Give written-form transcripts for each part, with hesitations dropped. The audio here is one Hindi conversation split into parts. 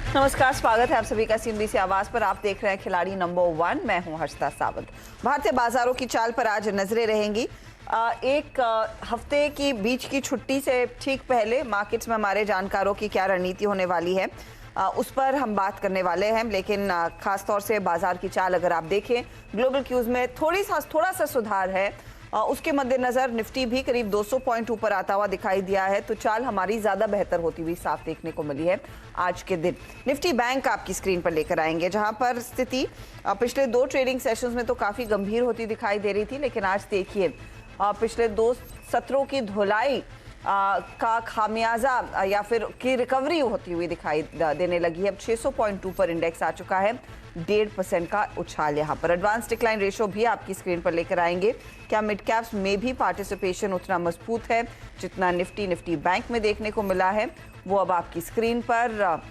नमस्कार, स्वागत है आप सभी का सीएनबीसी आवाज पर। आप देख रहे हैं खिलाड़ी नंबर 1। मैं हूं हर्षिता सावंत। भारतीय बाजारों की चाल पर आज नजरें रहेंगी। एक हफ्ते की बीच की छुट्टी से ठीक पहले मार्केट्स में हमारे जानकारों की क्या रणनीति होने वाली है, उस पर हम बात करने वाले हैं। लेकिन खास तौर से बाजार की चाल अगर आप देखें, ग्लोबल क्यूज में थोड़ा सा सुधार है। उसके मद्देनजर निफ्टी भी करीब 200 पॉइंट ऊपर आता हुआ दिखाई दिया है, तो चाल हमारी ज्यादा बेहतर होती हुई साफ देखने को मिली है आज के दिन। निफ्टी बैंक आपकी स्क्रीन पर लेकर आएंगे, जहां पर स्थिति पिछले 2 ट्रेडिंग सेशंस में तो काफी गंभीर होती दिखाई दे रही थी, लेकिन आज देखिए पिछले 2 सत्रों की धुलाई का खामियाजा या फिर की रिकवरी होती हुई दिखाई देने लगी है। अब 600 पॉइंट ऊपर इंडेक्स आ चुका है, 1.5% का उछाल यहाँ पर। एडवांस डिक्लाइन रेशो भी आपकी स्क्रीन पर लेकर आएंगे। क्या मिड कैप्स में भी पार्टिसिपेशन उतना मजबूत है जितना निफ्टी बैंक में देखने को मिला है, वो अब आपकी स्क्रीन पर।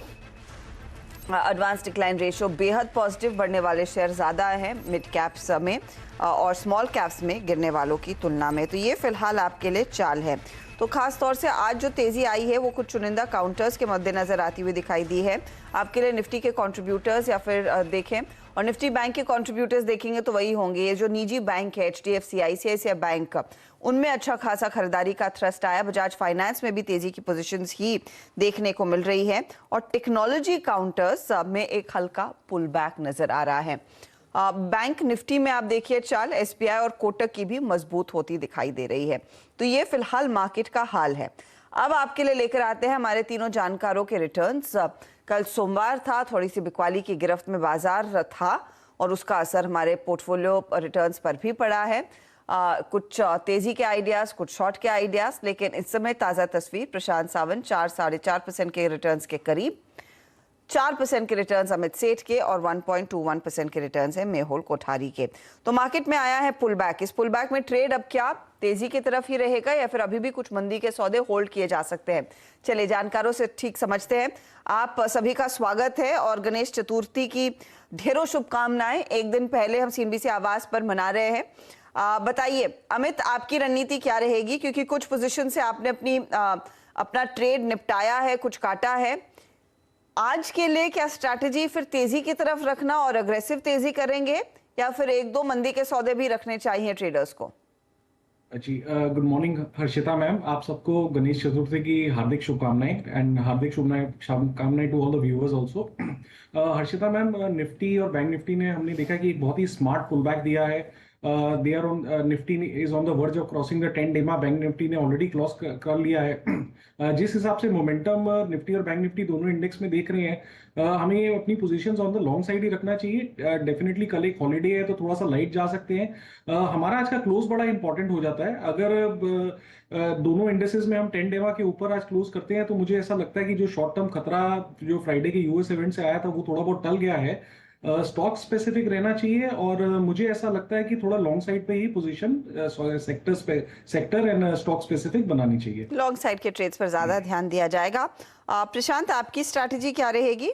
एडवांस डिक्लाइन रेशो बेहद पॉजिटिव, बढ़ने वाले शेयर ज़्यादा हैं मिड कैप्स में और स्मॉल कैप्स में गिरने वालों की तुलना में। तो ये फिलहाल आपके लिए चाल है। तो खास तौर से आज जो तेज़ी आई है वो कुछ चुनिंदा काउंटर्स के मद्देनजर आती हुई दिखाई दी है आपके लिए। निफ्टी के कंट्रीब्यूटर्स या फिर देखें और निफ्टी बैंक के कंट्रीब्यूटर्स देखेंगे तो वही होंगे। ये जो निजी बैंक है, HDFC, ICICI बैंक, उनमें अच्छा खासा खरीदारी का थ्रस्ट आया। बजाज फाइनेंस में भी तेजी की पोजीशंस ही देखने को मिल रही है और टेक्नोलॉजी काउंटर्स में एक हल्का पुल बैक नजर आ रहा है। बैंक निफ्टी में आप देखिए चाल SBI और कोटक की भी मजबूत होती दिखाई दे रही है। तो ये फिलहाल मार्केट का हाल है। अब आपके लिए लेकर आते हैं हमारे तीनों जानकारों के रिटर्न्स। कल सोमवार था, थोड़ी सी बिकवाली की गिरफ्त में बाजार था और उसका असर हमारे पोर्टफोलियो रिटर्न्स पर भी पड़ा है। कुछ तेजी के आइडियाज, कुछ शॉर्ट के आइडियाज, लेकिन इस समय ताज़ा तस्वीर प्रशांत सावंत 4-4.5% के रिटर्न्स के करीब, 4% के रिटर्न्स अमित सेठ के और 1.21% के रिटर्न्स है मेहुल कोठारी के। तो मार्केट में आया है पुल बैक। इस पुल बैक में ट्रेड अब क्या तेजी की तरफ ही रहेगा या फिर अभी भी कुछ मंदी के सौदे होल्ड किए जा सकते हैं? चलिए जानकारों से ठीक समझते हैं। आप सभी का स्वागत है और गणेश चतुर्थी की ढेरों शुभकामनाएं। एक दिन पहले हम सीएनबीसी आवास पर मना रहे हैं। बताइए अमित, आपकी रणनीति क्या रहेगी? क्योंकि कुछ पोजीशन से आपने अपना ट्रेड निपटाया है, कुछ काटा है। आज के लिए क्या स्ट्रैटेजी फिर तेजी की तरफ रखना और अग्रेसिव तेजी करेंगे या फिर 1-2 मंदी के सौदे भी रखने चाहिए ट्रेडर्स को? जी, गुड मॉर्निंग हर्षिता मैम। आप सबको गणेश चतुर्थी की हार्दिक शुभकामनाएं एंड हार्दिक शुभकामनाएं to all the viewers also. Harshita ma'am, Nifty और बैंक निफ्टी ने हमने देखा कि एक बहुत ही स्मार्ट पुल बैक दिया है। They are on Nifty is on the verge of crossing the 10 DEMA. Bank Nifty ने ऑलरेडी क्रॉस कर लिया है। जिस हिसाब से मोमेंटम निफ्टी और बैंक निफ्टी दोनों इंडेक्स में देख रहे हैं, हमें अपनी positions on the long side ही रखना चाहिए। डेफिनेटली कल एक हॉलीडे है तो थोड़ा सा लाइट जा सकते हैं। हमारा आज का क्लोज बड़ा इंपॉर्टेंट हो जाता है। अगर दोनों इंडेसेस में हम 10 डेमा के ऊपर आज क्लोज करते हैं तो मुझे ऐसा लगता है कि जो शॉर्ट टर्म खतरा जो फ्राइडे के यूएस इवेंट से आया था वो थोड़ा बहुत टल गया है। स्टॉक स्पेसिफिक रहना चाहिए और मुझे ऐसा लगता है कि थोड़ा लॉन्ग साइड पे ही position sector and stock specific बनानी चाहिए। लॉन्ग साइड के ट्रेड्स पर ज्यादा ध्यान दिया जाएगा। प्रशांत, आपकी स्ट्रैटेजी क्या रहेगी?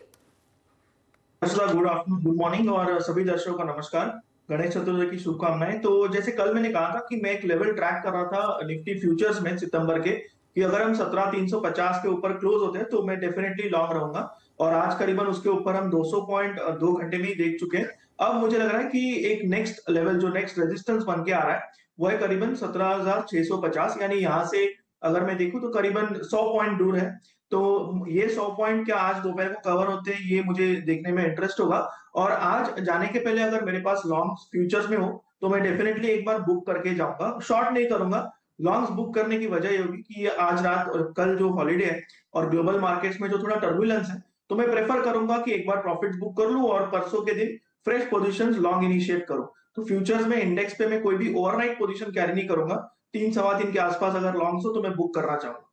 गुड आफ्टरनून, गुड मॉर्निंग और सभी दर्शकों का नमस्कार। गणेश चतुर्थी की शुभकामनाएं। तो जैसे कल मैंने कहा था कि मैं एक लेवल ट्रैक कर रहा था निफ्टी फ्यूचर्स में सितंबर के, कि अगर हम 17,350 के ऊपर क्लोज होते हैं तो मैं डेफिनेटली लॉन्ग रहूंगा। और आज करीबन उसके ऊपर हम 200 पॉइंट 2 घंटे में ही देख चुके हैं। अब मुझे लग रहा है कि एक नेक्स्ट लेवल जो नेक्स्ट रेजिस्टेंस बन के आ रहा है वो है करीबन 17,650। यानी यहाँ से अगर मैं देखूं तो करीबन 100 पॉइंट दूर है। तो ये 100 पॉइंट क्या आज दोपहर को कवर होते हैं, ये मुझे देखने में इंटरेस्ट होगा। और आज जाने के पहले अगर मेरे पास लॉन्ग फ्यूचर्स में हो तो मैं डेफिनेटली एक बार बुक करके जाऊंगा, शॉर्ट नहीं करूंगा। लॉन्ग्स बुक करने की वजह ये होगी कि ये आज रात और कल जो हॉलीडे है और ग्लोबल मार्केट्स में जो थोड़ा टर्बुलेंस है, तो मैं प्रेफर करूंगा कि एक बार प्रॉफिट्स बुक कर लूं और परसों के दिन फ्रेश पोजीशंस लॉन्ग इनिशिएट करूं। तो फ्यूचर्स में इंडेक्स पे मैं कोई भी ओवरनाइट पोजीशन कैरी नहीं करूंगा। 3 सवा 3 के आसपास अगर लॉन्ग्स हो तो मैं बुक करना चाहूंगा।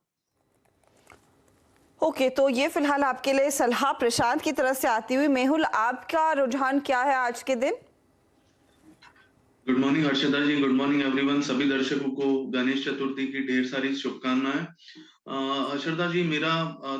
ओके, तो ये फिलहाल आपके लिए सलाह प्रशांत की तरफ से आती हुई। मेहुल, आपका रुझान क्या है आज के दिन? गुड मॉर्निंग हर्षिता जी, गुड मॉर्निंग एवरीवन। सभी दर्शकों को गणेश चतुर्थी की ढेर सारी शुभकामनाएं। हर्षिता जी, मेरा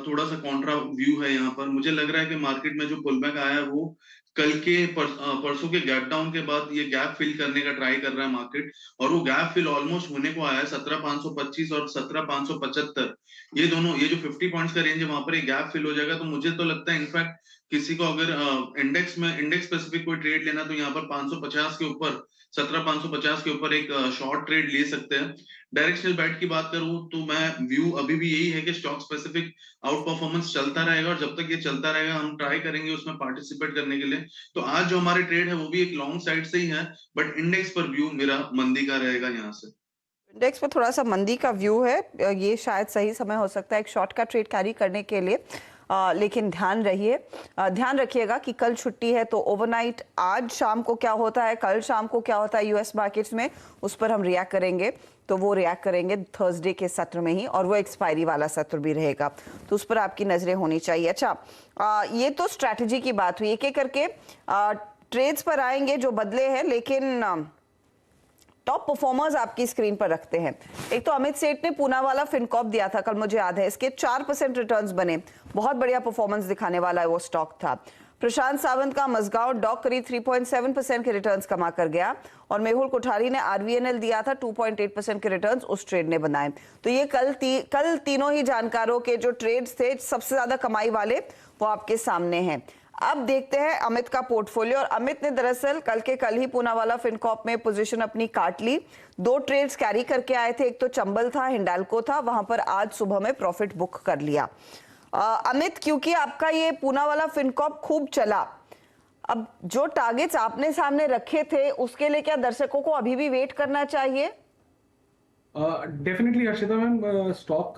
थोड़ा सा कॉन्ट्रा व्यू है यहाँ पर। मुझे लग रहा है कि मार्केट में जो पुलबैक आया है वो कल के परसों के गैप डाउन के बाद ये गैप फिल करने का ट्राई कर रहा है मार्केट, और वो गैप फिल ऑलमोस्ट होने को आया है 17,525 और 17,575। ये दोनों, ये जो 50 पॉइंट्स का रेंज है वहां पर ये गैप फिल हो जाएगा। तो मुझे तो लगता है इनफैक्ट किसी को अगर इंडेक्स स्पेसिफिक कोई ट्रेड लेना तो यहाँ पर 550 के ऊपर, 17,550 के ऊपर एक शॉर्ट ट्रेड ले सकते हैं। डायरेक्शनल बैट की बात करूं तो मैं व्यू अभी भी यही है कि स्टॉक स्पेसिफिक आउट परफॉर्मेंस चलता रहेगा, और जब तक ये चलता रहेगा हम ट्राई करेंगे उसमें पार्टिसिपेट करने के लिए। तो आज जो हमारे ट्रेड है वो भी एक लॉन्ग साइड से ही है, बट इंडेक्स पर व्यू मेरा मंदी का रहेगा यहाँ से। इंडेक्स पर थोड़ा सा मंदी का व्यू है, ये शायद सही समय हो सकता है एक शॉर्ट का ट्रेड कैरी करने के लिए। लेकिन ध्यान रखिएगा कि कल छुट्टी है, तो ओवरनाइट आज शाम को क्या होता है, कल शाम को क्या होता है यूएस मार्केट्स में, उस पर हम रिएक्ट करेंगे। तो वो रिएक्ट करेंगे थर्सडे के सत्र में ही, और वो एक्सपायरी वाला सत्र भी रहेगा, तो उस पर आपकी नजरें होनी चाहिए। अच्छा, ये तो स्ट्रैटेजी की बात हुई, एक एक करके ट्रेड्स पर आएंगे जो बदले हैं, लेकिन टॉप परफॉर्मर्स आपकी स्क्रीन पर रखते हैं। एक तो अमित सेठ ने पूना वाला फिनकॉप दिया था कल, मुझे याद है, इसके 4% रिटर्न्स बने, बहुत बढ़िया परफॉर्मेंस दिखाने वाला वो स्टॉक था। प्रशांत सावंत का मजगांव डॉक करीब 3.7% के रिटर्न्स कमा कर गया, और मेहुल कोठारी ने आरवीएनएल दिया था 2.8% के रिटर्न्स उस ट्रेड ने बनाए। तो ये कल तीनों ही जानकारों के जो ट्रेड्स थे सबसे ज्यादा कमाई वाले, वो आपके सामने हैं। अब देखते हैं अमित का पोर्टफोलियो, और अमित ने दरअसल कल ही पूना वाला फिनकॉप में पोजीशन अपनी काट ली। 2 ट्रेड्स कैरी करके आए थे, एक तो चंबल था, हिंडाल्को था, वहां पर आज सुबह में प्रॉफिट बुक कर लिया। अमित, क्योंकि आपका ये पूना वाला फिनकॉप खूब चला, अब जो टारगेट्स आपने सामने रखे थे उसके लिए क्या दर्शकों को अभी भी वेट करना चाहिए? Definitely Harshita ma'am, stock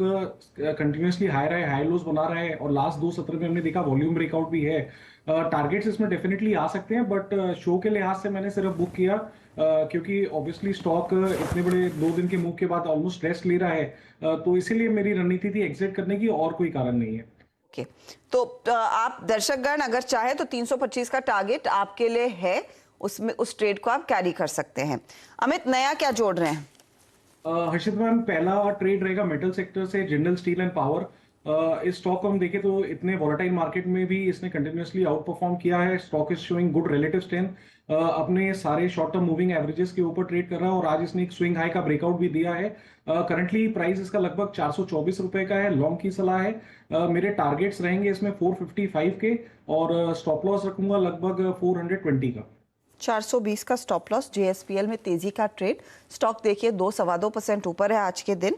continuously high lows बना रहा है, और लास्ट 2 सत्र में हमने देखा वॉल्यूम ब्रेकआउट भी है। टारगेट्स इसमें डेफिनेटली आ सकते हैं, बट शो के लिहाज से मैंने सिर्फ बुक किया क्योंकि ऑब्वियसली स्टॉक इतने बड़े 2 दिन के मूव के बाद ऑलमोस्ट रेस्ट ले रहा है, तो इसीलिए मेरी रणनीति थी एग्जिट करने की, और कोई कारण नहीं है। ओके, तो आप दर्शकगण अगर चाहे तो 325 का टारगेट आपके लिए है, उसमें उस ट्रेड को आप कैरी कर सकते हैं। अमित, नया क्या जोड़ रहे हैं? हर्षित मैम, पहला ट्रेड रहेगा मेटल सेक्टर से जिंदल स्टील एंड पावर। इस स्टॉक को हम देखें तो इतने वॉलेटाइल मार्केट में भी इसने कंटिन्यूअसली आउट परफॉर्म किया है। Stock is showing good relative strength, अपने सारे शॉर्ट टर्म मूविंग एवरेजेस के ऊपर ट्रेड कर रहा है, और आज इसने एक स्विंग हाई का ब्रेकआउट भी दिया है। करंटली प्राइस इसका लगभग 424 रुपए का है। लॉन्ग की सलाह है, मेरे टारगेट्स रहेंगे इसमें 455 के, और स्टॉप लॉस रखूंगा लगभग 420 का। 420 का स्टॉप लॉस। जेएसपीएल में तेजी का ट्रेड, स्टॉक देखिए 2-2.25% ऊपर है आज के दिन।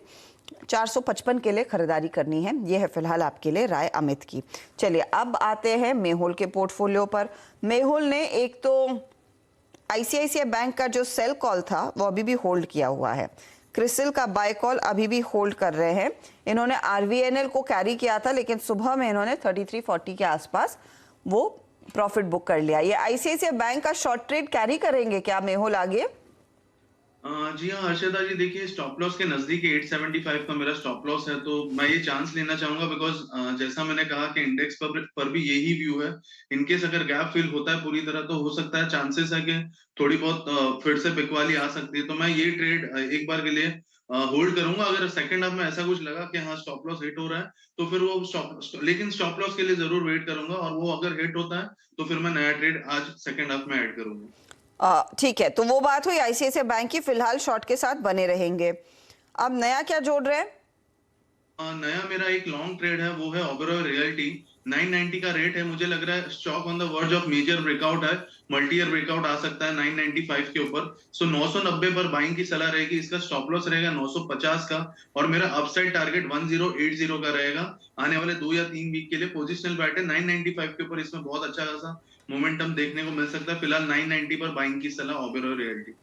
455 के लिए खरीदारी करनी है, यह है फिलहाल आपके लिए राय अमित की। चलिए अब आते हैं मेहुल के पोर्टफोलियो पर। मेहुल ने एक तो आईसीआईसीआई बैंक का जो सेल कॉल था वो अभी भी होल्ड किया हुआ है, क्रिसिल का बाय कॉल अभी भी होल्ड कर रहे हैं। इन्होंने आरवीएनएल को कैरी किया था, लेकिन सुबह में इन्होंने 3340 के आसपास वो प्रॉफिट बुक कर लिया। ये आईसीआईसीआई बैंक का शॉर्ट ट्रेड कैरी करेंगे क्या मेहुल आगे? जी हाँ हर्षदा जी, देखिए स्टॉप लॉस के नजदीक 875 का मेरा स्टॉप लॉस है, तो मैं ये चांस लेना चाहूंगा, बिकॉज जैसा मैंने कहा कि इंडेक्स पर भी यही व्यू है। इनकेस अगर गैप फिल होता है पूरी तरह तो हो सकता है, चांसेस है कि थोड़ी बहुत फिर से बिकवाली आ सकती है। तो मैं ये ट्रेड एक बार के लिए होल्ड करूंगा। अगर सेकंड हाफ में ऐसा कुछ लगा कि हाँ स्टॉप लॉस हिट हो रहा है तो फिर वो लेकिन स्टॉप लॉस के लिए जरूर वेट करूंगा, और वो अगर हिट होता है तो फिर मैं नया ट्रेड आज सेकंड हाफ में ऐड करूंगा। ठीक है, तो वो बात हुई आईसीआईसीआई बैंक की, फिलहाल शॉर्ट के साथ बने रहेंगे। अब नया क्या जोड़ रहे हैं? नया मेरा एक लॉन्ग ट्रेड है, वो है ओबेरॉय रियल्टी। 990 का रेट है, मुझे लग रहा है stock on the verge of major breakout है, मल्टी ईयर ब्रेकआउट आ सकता है 995 के ऊपर। सो 990 पर बाइंग की सलाह रहेगी। इसका स्टॉप लॉस रहेगा 950 का, और मेरा अपसाइड टारगेट 1080 का रहेगा आने वाले 2 या 3 वीक के लिए। पोजिशनल बैट है 995 के ऊपर, इसमें बहुत अच्छा खासा मोमेंटम देखने को मिल सकता है। फिलहाल 990 पर बाइंग की सलाह ओबेरॉय रियल्टी।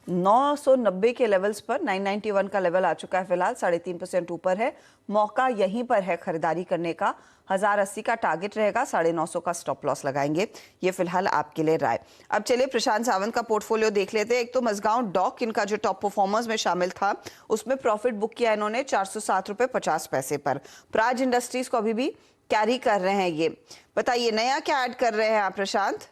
990 के लेवल्स पर 991 का लेवल आ चुका है, फिलहाल 3.5% ऊपर है। मौका यहीं पर है खरीदारी करने का। 1080 का टारगेट रहेगा, 950 का स्टॉप लॉस लगाएंगे। ये फिलहाल आपके लिए राय। अब चलिए प्रशांत सावंत का पोर्टफोलियो देख लेते हैं। एक तो मजगांव डॉक, इनका जो टॉप परफॉर्मर्स में शामिल था, उसमें प्रॉफिट बुक किया इन्होंने 407.50 रुपए पर। प्राज इंडस्ट्रीज को अभी भी कैरी कर रहे हैं। ये बताइए नया क्या ऐड कर रहे हैं आप प्रशांत?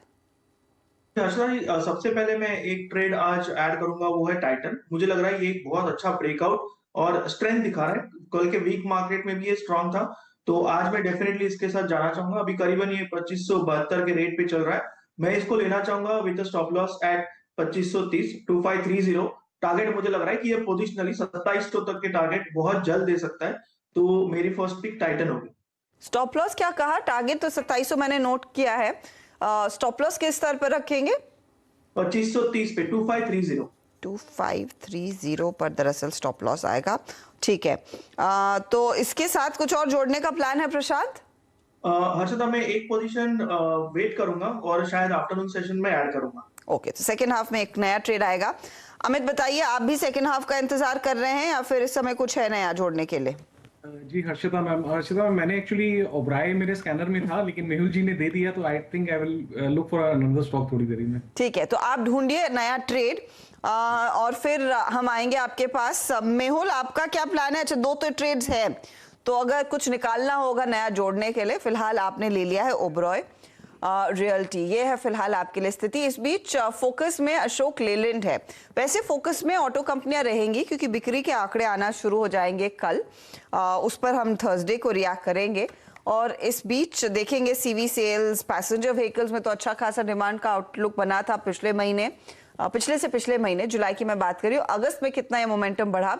सबसे पहले मैं एक ट्रेड आज ऐड करूंगा, वो है टाइटन। मुझे लग रहा है ये एक बहुत अच्छा ब्रेकआउट और स्ट्रेंथ दिखा रहा है। कल के वीक मार्केट में भी ये स्ट्रांग था, तो आज मैं डेफिनेटली इसके साथ जाना चाहूंगा। अभी करीबन ये 2572 के रेट पे चल रहा है। मैं इसको लेना चाहूंगा with stop loss at 2530 2530। Target मुझे लग रहा है कि ये पोजिशनली 2700 तक के टारगेट बहुत जल्द दे सकता है, तो मेरी फर्स्ट पिक टाइटन होगी। स्टॉप लॉस क्या कहा? टारगेट तो 2700 मैंने नोट किया है, स्टॉप लॉस किस स्तर पर रखेंगे? 2530 पे 2530। 2530 पर दरअसल स्टॉप लॉस आएगा। ठीक है, तो इसके साथ कुछ और जोड़ने का प्लान है प्रशांत? हर्षदा, मैं एक पोजीशन वेट करूंगा और शायद आफ्टरनून सेशन में ऐड करूंगा। ओके, तो सेकेंड हाफ में एक नया ट्रेड आएगा। अमित बताइए, आप भी सेकेंड हाफ का इंतजार कर रहे हैं या फिर इस समय कुछ है नया जोड़ने के लिए? जी हर्षिता मैम, मैंने एक्चुअली ओबराय मेरे स्कैनर में था, लेकिन मेहुल जी ने दे दिया, तो I think I will look for another stock थोड़ी देर में। ठीक है, तो आप ढूंढिए नया ट्रेड और फिर हम आएंगे आपके पास। मेहुल, आपका क्या प्लान है? अच्छा, 2 तो ट्रेड्स है, तो अगर कुछ निकालना होगा नया जोड़ने के लिए, फिलहाल आपने ले लिया है ओबरॉय रियल्टी, ये है फिलहाल आपके लिए स्थिति। इस बीच फोकस में अशोक लेलैंड है। वैसे फोकस में ऑटो कंपनियां रहेंगी क्योंकि बिक्री के आंकड़े आना शुरू हो जाएंगे कल, उस पर हम थर्सडे को रिएक्ट करेंगे। और इस बीच देखेंगे सीवी सेल्स, पैसेंजर व्हीकल्स में तो अच्छा खासा डिमांड का आउटलुक बना था पिछले महीने जुलाई की मैं बात कर रही हूँ। अगस्त में कितना ये मोमेंटम बढ़ा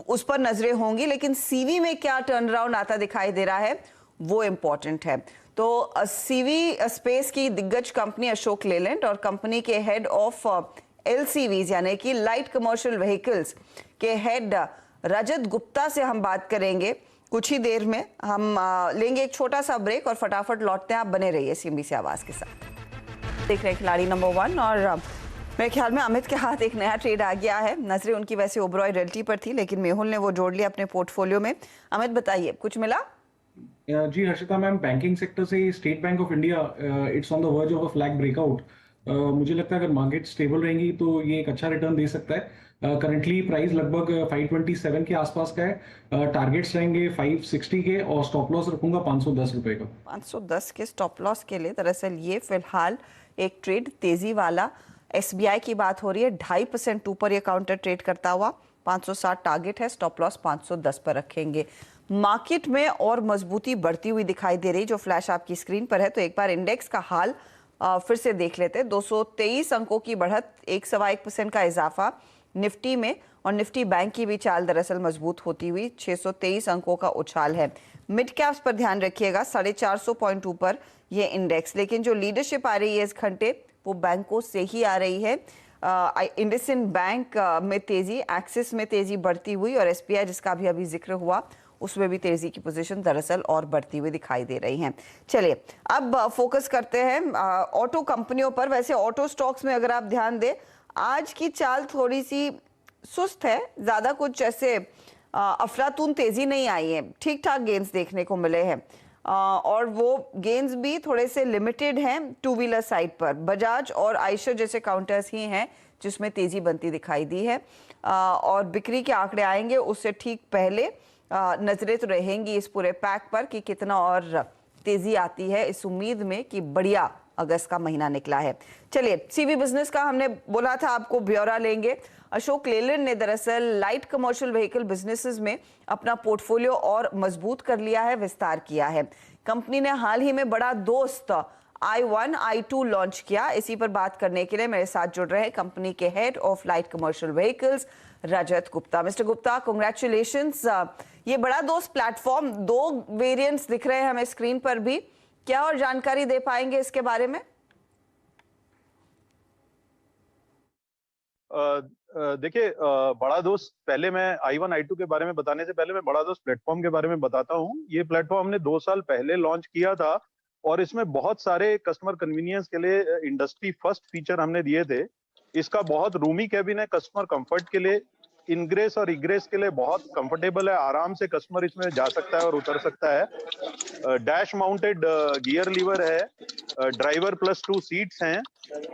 उस पर नजरें होंगी, लेकिन सीवी में क्या टर्न अराउंड आता दिखाई दे रहा है वो इंपॉर्टेंट है। तो सीवी स्पेस की दिग्गज कंपनी अशोक लेलैंड और कंपनी के हेड ऑफ एलसीवीज यानी कि लाइट कमर्शियल व्हीकल्स के हेड रजत गुप्ता से हम बात करेंगे कुछ ही देर में। हम लेंगे एक छोटा सा ब्रेक और फटाफट लौटते हैं। आप बने रहिए सीएनबीसी आवाज के साथ। देख रहे हैं खिलाड़ी नंबर 1 और मेरे ख्याल में अमित के हाथ एक नया ट्रेड आ गया है। नजरें उनकी वैसे ओबरॉय रियल्टी पर थी, लेकिन मेहुल ने वो जोड़ लिया अपने पोर्टफोलियो में। अमित बताइए, कुछ मिला? जी हर्षिता मैम, बैंकिंग सेक्टर से state bank of India it's on the verge of a flag breakout. मुझे लगता है अगर मार्केट स्टेबल रहेंगी तो ये एक अच्छा रिटर्न दे सकता है। करंटली प्राइस लगभग 527 के आसपास का है। टारगेट्स रहेंगे 560 के और स्टॉप लॉस रखूंगा 510 रुपए का। 510 के स्टॉप लॉस के लिए दरअसल ये फिलहाल एक ट्रेड तेजी वाला, एसबीआई की बात हो रही है, 2.5% ऊपर ये काउंटर ट्रेड करता हुआ 560 टारगेट है, स्टॉप लॉस 510 पर रखेंगे। मार्केट में और मजबूती बढ़ती हुई दिखाई दे रही जो फ्लैश आपकी स्क्रीन पर है। तो एक बार इंडेक्स का हाल फिर से देख लेते हैं। 223 अंकों की बढ़त, 1.1% का इजाफा निफ्टी में, और निफ्टी बैंक की भी चाल दरअसल मजबूत होती हुई 623 अंकों का उछाल है। मिड कैप्स पर ध्यान रखिएगा, 450 पॉइंट ऊपर ये इंडेक्स, लेकिन जो लीडरशिप आ रही है इस घंटे वो बैंकों से ही आ रही है। इंडसइंड बैंक में तेजी, एक्सिस में तेजी बढ़ती हुई, और एसबीआई जिसका भी अभी जिक्र हुआ उसमें भी तेजी की पोजीशन दरअसल और बढ़ती हुई दिखाई दे रही हैं। चलिए अब फोकस करते हैं ऑटो कंपनियों पर। वैसे ऑटो स्टॉक्स में अगर आप ध्यान दें, आज की चाल थोड़ी सी सुस्त है, ज्यादा कुछ ऐसे अफलातून तेजी नहीं आई है, ठीक ठाक गेंस देखने को मिले हैं, और वो गेंस भी थोड़े से लिमिटेड हैं टू व्हीलर साइड पर। बजाज और आयशर जैसे काउंटर्स ही हैं जिसमें तेजी बनती दिखाई दी है, और बिक्री के आंकड़े आएंगे उससे ठीक पहले नजरें तो रहेंगी इस पूरे पैक पर कि कितना और तेजी आती है, इस उम्मीद में कि बढ़िया अगस्त का महीना निकला है। चलिए, सीवी बिजनेस का हमने बोला था आपको ब्यौरा लेंगे। अशोक लेलैंड ने दरअसल लाइट कमर्शियल व्हीकल बिजनेसेस में अपना पोर्टफोलियो और मजबूत कर लिया है, विस्तार किया है। कंपनी ने हाल ही में बड़ा दोस्त i1 i2 लॉन्च किया। इसी पर बात करने के लिए मेरे साथ जुड़ रहे हैं कंपनी के head of light commercial vehicles Rajat Gupta. Mister Gupta, congratulations. ये बड़ा दोस्त प्लेटफॉर्म, 2 वेरिएंट्स दिख रहे हैं हमें स्क्रीन पर भी, क्या और जानकारी दे पाएंगे इसके बारे में? देखिए, बड़ा दोस्त, पहले मैं i1 i2 के बारे में बताने से पहले मैं बड़ा दोस्त प्लेटफॉर्म के बारे में बताता हूँ। ये प्लेटफॉर्म हमने 2 साल पहले लॉन्च किया था और इसमें बहुत सारे कस्टमर कन्वीनियंस के लिए इंडस्ट्री फर्स्ट फीचर हमने दिए थे। इसका बहुत रूमी कैबिन है, कस्टमर कंफर्ट के लिए, इनग्रेस और इग्रेस के लिए बहुत कंफर्टेबल है, आराम से कस्टमर इसमें जा सकता है और उतर सकता है। डैश माउंटेड गियर लीवर है, ड्राइवर प्लस 2 सीट्स हैं,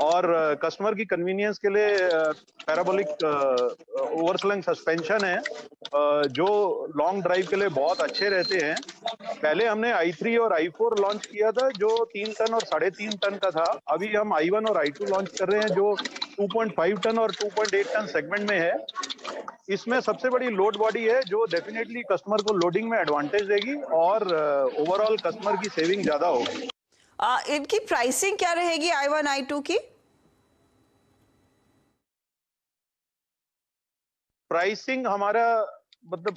और कस्टमर की कन्वीनियंस के लिए पैराबोलिक ओवरस्लैंग सस्पेंशन है, जो लॉन्ग ड्राइव के लिए बहुत अच्छे रहते हैं। पहले हमने i3 और i4 लॉन्च किया था जो 3 टन और 3.5 टन का था। अभी हम i1 और i2 लॉन्च कर रहे हैं जो 2.5 टन और 2.8 टन सेगमेंट में है। इसमें सबसे बड़ी लोड बॉडी है जो डेफिनेटली कस्टमर को लोडिंग में एडवांटेज देगी और ओवरऑल कस्टमर की सेविंग ज्यादा होगी। इनकी प्राइसिंग क्या रहेगी i1 i2 की? प्राइसिंग हमारा मतलब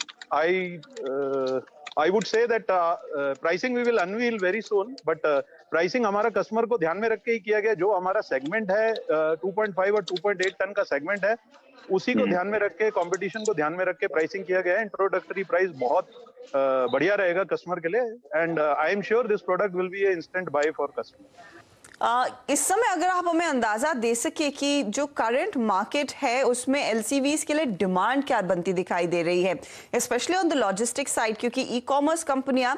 I would say that pricing we will unveil very soon, but pricing हमारा कस्टमर को ध्यान में रख के ही किया गया। जो हमारा सेगमेंट है 2.5 और 2.8 टन का सेगमेंट है, उसी को ध्यान में रख के, कंपटीशन को ध्यान में रख के प्राइसिंग किया गया है। इंट्रोडक्टरी प्राइस बहुत बढ़िया रहेगा कस्टमर के लिए, and I am sure this product will be A instant bye for customer. इस समय अगर आप हमें अंदाजा दे सके कि जो करंट मार्केट है उसमें एलसीवीज के लिए डिमांड क्या बनती दिखाई दे रही है, specially on the logistic side, क्योंकि ई कॉमर्स कंपनियां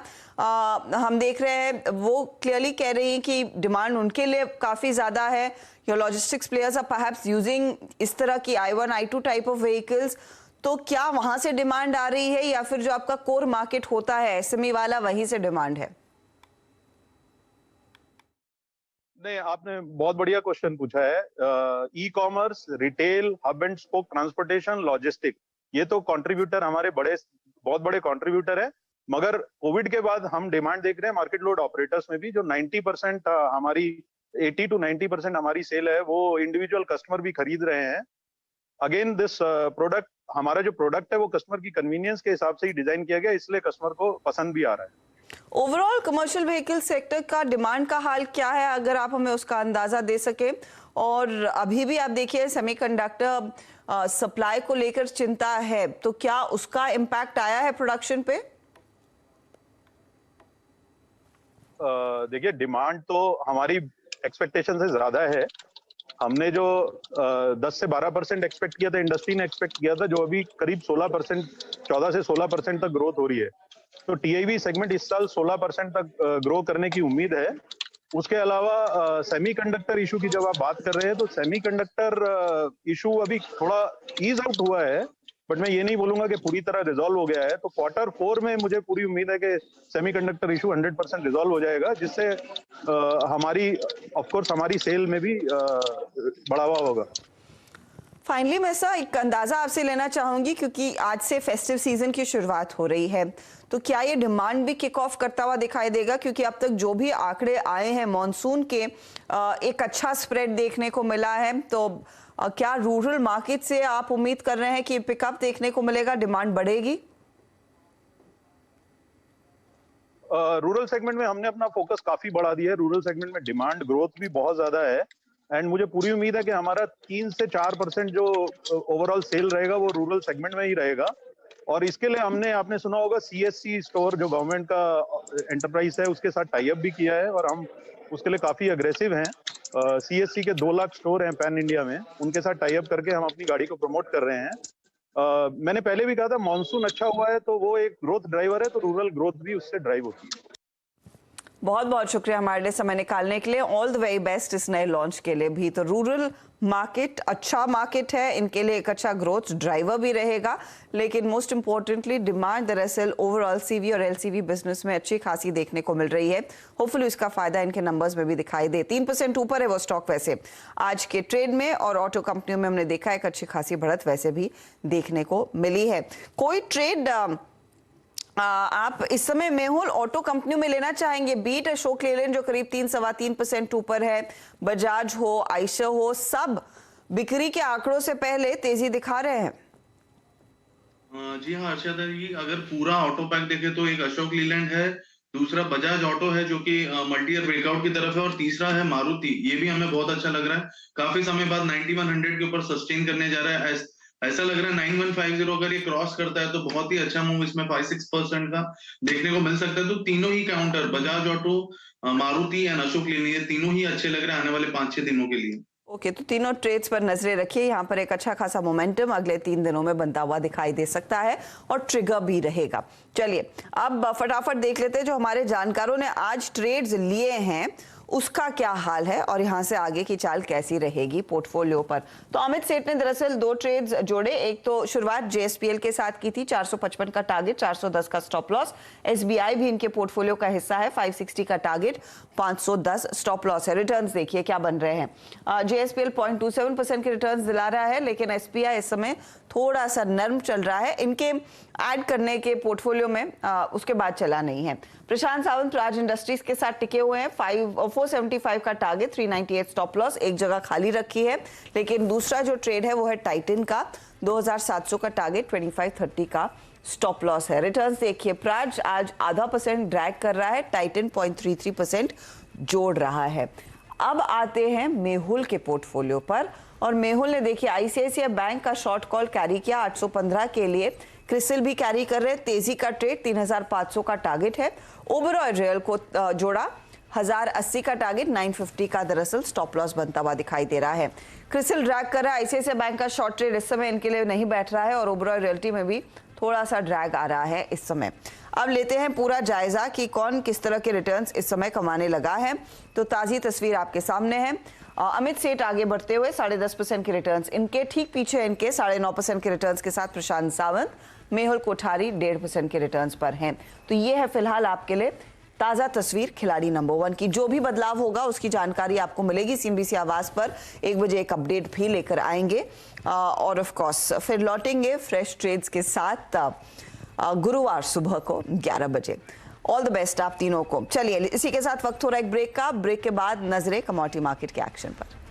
हम देख रहे हैं वो क्लियरली कह रही हैं कि डिमांड उनके लिए काफी ज्यादा है। Your logistics players are perhaps using इस तरह की i1 i2 type of vehicles, तो क्या वहां से डिमांड आ रही है या फिर जो आपका कोर मार्केट होता है एसएमई वाला वहीं से डिमांड है? नहीं, आपने बहुत बढ़िया क्वेश्चन पूछा है। E commerce, retail, hub and spoke transportation, logistic, ये तो कंट्रीब्यूटर हमारे बहुत बड़े कंट्रीब्यूटर है। मगर कोविड के बाद हम डिमांड देख रहे हैं मार्केट लोड ऑपरेटर्स में भी। जो 90% हमारी 80 to 90% हमारी सेल है वो इंडिविजुअल कस्टमर भी खरीद रहे हैं। अगेन दिस प्रोडक्ट, हमारा जो प्रोडक्ट है वो कस्टमर की कन्वीनियंस के हिसाब से ही डिजाइन किया गया, इसलिए कस्टमर को पसंद भी आ रहा है। ओवरऑल कमर्शियल व्हीकल सेक्टर का डिमांड का हाल क्या है, अगर आप हमें उसका अंदाजा दे सके? और अभी भी आप देखिए सेमीकंडक्टर सप्लाई को लेकर चिंता है, तो क्या उसका इम्पैक्ट आया है प्रोडक्शन पे? देखिए, डिमांड तो हमारी एक्सपेक्टेशन से ज्यादा है। हमने जो 10 से 12% एक्सपेक्ट किया था, इंडस्ट्री ने एक्सपेक्ट किया था, जो अभी करीब 16%, 14 से 16% तक ग्रोथ हो रही है। तो टीआईवी सेगमेंट इस साल 16% तक ग्रो करने की उम्मीद है। उसके अलावा सेमीकंडक्टर इशू की जब आप बात कर रहे हैं, तो सेमीकंडक्टर इशू अभी थोड़ा ईज आउट हुआ है, बट मैं ये नहीं बोलूंगा कि पूरी तरह रिजॉल्व हो गया है। तो Q4 में मुझे पूरी उम्मीद है कि सेमीकंडक्टर इशू 100% रिजॉल्व हो जाएगा, जिससे हमारी ऑफ कोर्स हमारी सेल में भी बढ़ावा होगा। फाइनली मैं सर एक अंदाजा आपसे लेना चाहूंगी, क्योंकि आज से फेस्टिव सीजन की शुरुआत हो रही है, तो क्या ये डिमांड भी किक ऑफ करता हुआ दिखाई देगा? क्योंकि अब तक जो भी आंकड़े आए हैं मॉनसून के, एक अच्छा स्प्रेड देखने को मिला है, तो क्या रूरल मार्केट से आप उम्मीद कर रहे हैं कि पिकअप देखने को मिलेगा, डिमांड बढ़ेगी? रूरल सेगमेंट में हमने अपना फोकस काफी बढ़ा दिया है। रूरल सेगमेंट में डिमांड ग्रोथ भी बहुत ज्यादा है, एंड मुझे पूरी उम्मीद है कि हमारा 3 से 4% जो ओवरऑल सेल रहेगा वो रूरल सेगमेंट में ही रहेगा। और इसके लिए आपने सुना होगा CSC स्टोर, जो गवर्नमेंट का एंटरप्राइज है, उसके साथ टाई अप भी किया है, और हम उसके लिए काफी अग्रेसिव हैं। CSC के 2 लाख स्टोर हैं पैन इंडिया में, उनके साथ टाई अप करके हम अपनी गाड़ी को प्रमोट कर रहे हैं। मैंने पहले भी कहा था, मॉनसून अच्छा हुआ है तो वो एक ग्रोथ ड्राइवर है, तो रूरल ग्रोथ भी उससे ड्राइव होती है। बहुत बहुत शुक्रिया हमारे लिए समय निकालने के लिए। ऑल द वेरी बेस्ट इस नए लॉन्च के लिए भी। तो रूरल मार्केट अच्छा मार्केट है, इनके लिए एक अच्छा ग्रोथ ड्राइवर भी रहेगा, लेकिन मोस्ट इंपॉर्टेंटली डिमांड दरअसल ओवरऑल CV और LCV बिजनेस में अच्छी खासी देखने को मिल रही है। होपफुली उसका फायदा इनके नंबर्स में भी दिखाई दे। 3% ऊपर है वो स्टॉक वैसे आज के ट्रेड में, और ऑटो कंपनियों में हमने देखा एक अच्छी खासी बढ़त वैसे भी देखने को मिली है। कोई ट्रेड आप इस समय मेहुल ऑटो कंपनियों में लेना चाहेंगे? बीट अशोक लेलैंड जो करीब 3-3.25% ऊपर है, बजाज हो, आयशर हो, सब बिक्री के आंकड़ों से पहले तेजी दिखा रहे हैं। जी हाँ हर्षदा जी, अगर पूरा ऑटो पैक देखे तो एक अशोक लीलैंड है, दूसरा बजाज ऑटो है जो कि मल्टी ईयर ब्रेकआउट की तरफ है, और तीसरा है मारुति। ये भी हमें बहुत अच्छा लग रहा है, काफी समय बाद 9100 के ऊपर सस्टेन करने जा रहा है। ऐसा लग रहा है 9150 अगर ये क्रॉस करता है तो बहुत ही अच्छा मूव इसमें 5-6% का देखने को मिल सकता है। तो तीनों ही counter, Bajaj Auto, Maruti and Ashok Leyland, ये तीनों ही अच्छे लग रहे हैं आने वाले 5-6 दिनों के लिए। ओके, तो तीनों ट्रेड्स पर नजरें रखिए। यहाँ पर एक अच्छा खासा मोमेंटम अगले 3 दिनों में बनता हुआ दिखाई दे सकता है, और ट्रिगर भी रहेगा। चलिए अब फटाफट देख लेते हैं जो हमारे जानकारों ने आज ट्रेड्स लिए हैं उसका क्या हाल है, और यहां से आगे की चाल कैसी रहेगी पोर्टफोलियो पर। तो अमित सेठ ने दरअसल 2 ट्रेड्स जोड़े। एक तो शुरुआत JSPL के साथ की थी, 455 का टारगेट, 410 का स्टॉप लॉस। SBI भी इनके पोर्टफोलियो का हिस्सा है, 560 का टारगेट, 510 स्टॉप लॉस है। रिटर्न्स देखिए क्या बन रहे हैं। JSPL 0.27% के रिटर्न्स दिला रहा है, लेकिन SBI इस समय थोड़ा सा नर्म चल रहा है। इनके ऐड करने के पोर्टफोलियो में उसके बाद चला नहीं है। प्रशांत सावंत प्राज इंडस्ट्रीज के साथ टिके हुए हैं। 475 का टारगेट, 398 स्टॉप लॉस, एक जगह खाली रखी है। लेकिन दूसरा जो ट्रेड है वो है टाइटन का, 2700 का टारगेट, 2530 का स्टॉप लॉस है। रिटर्न्स देखिए, प्राज आज 0.5% ड्रैग कर रहा है, टाइटन 0.33% जोड़ रहा है। अब आते हैं मेहुल के पोर्टफोलियो पर, और मेहुल ने देखिए आईसीआईसीआई बैंक का शॉर्ट कॉल कैरी किया 815 के लिए, क्रिसिल भी कैरी कर रहे हैं, तेजी का ट्रेड, 3500 का टारगेट है। ओबेरॉय रेल को जोड़ा, 1080 का टारगेट, 950 का दरअसल स्टॉप लॉस बनता हुआ दिखाई दे रहा है। क्रिसिल ड्रैग कर रहा है, आईसीआईसीआई बैंक का शॉर्ट ट्रेड इस समय इनके लिए नहीं बैठ रहा है, और ओबेरॉय रियल्टी में भी थोड़ा सा ड्रैग आ रहा है इस समय। अब लेते हैं पूरा जायजा कि कौन किस तरह के रिटर्न्स इस समय कमाने लगा है। तो ताजी तस्वीर आपके सामने है। अमित सेठ आगे बढ़ते हुए 10.5% के रिटर्न्स इनके, ठीक पीछे इनके 9.5% के रिटर्न्स के साथ प्रशांत सावंत, मेहुल कोठारी 1.5% के रिटर्न्स पर हैं। तो ये है फिलहाल आपके लिए ताज़ा तस्वीर खिलाड़ी नंबर 1 की। जो भी बदलाव होगा उसकी जानकारी आपको मिलेगी CNBC आवाज़ पर। 1 बजे एक अपडेट भी लेकर आएंगे, और ऑफ कोर्स फिर लौटेंगे फ्रेश ट्रेड्स के साथ गुरुवार सुबह को 11 बजे। ऑल द बेस्ट आप तीनों को। चलिए इसी के साथ वक्त हो रहा है एक ब्रेक का। ब्रेक के बाद नजरें कमोडिटी मार्केट के एक्शन पर।